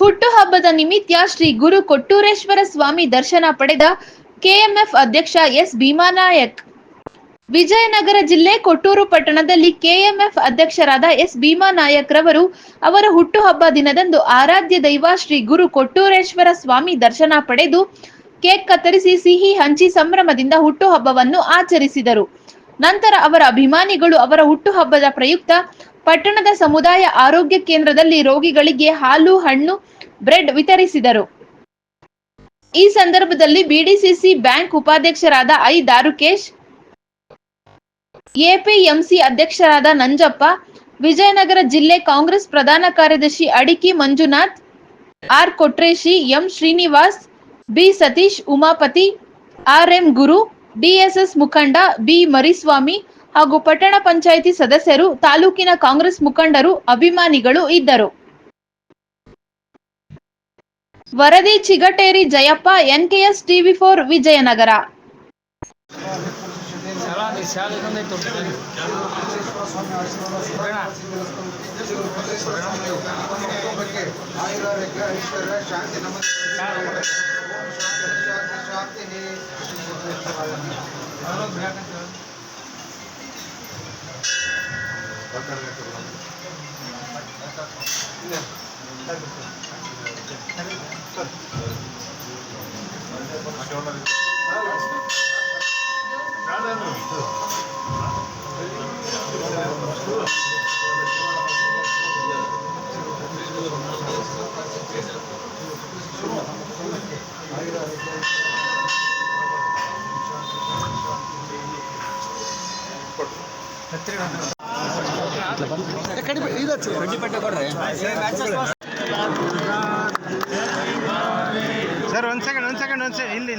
ಹುಟ್ಟುಹಬ್ಬದ ನಿಮಿತ್ತ ಶ್ರೀ ಗುರು ಕೊಟ್ಟೂರೇಶ್ವರ ಸ್ವಾಮಿ ದರ್ಶನ ಪಡೆದ ಕೆಎಂಎಫ್ ಅಧ್ಯಕ್ಷ ಎಸ್ ಭೀಮಾನಾಯಕ್. ವಿಜಯನಗರ ಜಿಲ್ಲೆ ಕೊಟ್ಟೂರು ಪಟ್ಟಣದಲ್ಲಿ ಕೆಎಂಎಫ್ ಅಧ್ಯಕ್ಷರಾದ ಎಸ್ ಭೀಮಾನಾಯಕ್ ರವರು ಅವರ ಹುಟ್ಟುಹಬ್ಬ ದಿನದಂದು ಆರಾಧ್ಯ ದೈವ ಶ್ರೀ ಗುರು ಕೊಟ್ಟೂರೇಶ್ವರ ಸ್ವಾಮಿ ದರ್ಶನ ಪಡೆದು ಕೇಕ್ ಕತ್ತರಿಸಿ ಸಿಹಿ ಹಂಚಿ ಸಂಭ್ರಮದಿಂದ ಹುಟ್ಟುಹಬ್ಬವನ್ನು ಆಚರಿಸಿದರು. ನಂತರ ಅವರ ಅಭಿಮಾನಿಗಳು ಅವರ ಹುಟ್ಟುಹಬ್ಬದ ಪ್ರಯುಕ್ತ ಪಟ್ಟಣದ ಸಮುದಾಯ ಆರೋಗ್ಯ ಕೇಂದ್ರದಲ್ಲಿ ರೋಗಿಗಳಿಗೆ ಹಾಲು, ಹಣ್ಣು, ಬ್ರೆಡ್ ವಿತರಿಸಿದರು. ಈ ಸಂದರ್ಭದಲ್ಲಿ ಬಿಡಿಸಿಸಿ ಬ್ಯಾಂಕ್ ಉಪಾಧ್ಯಕ್ಷರಾದ ಐ ದಾರುಕೇಶ್, ಎಪಿಎಂಸಿ ಅಧ್ಯಕ್ಷರಾದ ನಂಜಪ್ಪ, ವಿಜಯನಗರ ಜಿಲ್ಲೆ ಕಾಂಗ್ರೆಸ್ ಪ್ರಧಾನ ಕಾರ್ಯದರ್ಶಿ Adiki Manjunath, R Kotreshi, M Srinivas, B Satish, Umapathi, R M Guru, DSS ಮುಖಂಡ ಬಿ ಮರಿಸ್ವಾಮಿ ಹಾಗೂ ಪಟ್ಟಣ ಪಂಚಾಯಿತಿ ಸದಸ್ಯರು, ತಾಲೂಕಿನ ಕಾಂಗ್ರೆಸ್ ಮುಖಂಡರು, ಅಭಿಮಾನಿಗಳು ಇದ್ದರು. ವರದಿ ಚಿಗಟೇರಿ ಜಯಪ್ಪ, ಎನ್ಕೆಎಸ್ ಟಿವಿ4 ವಿಜಯನಗರ. ಸರ್ ಒಂದು ಸೆಕೆಂಡ್ ಇಲ್ಲಿ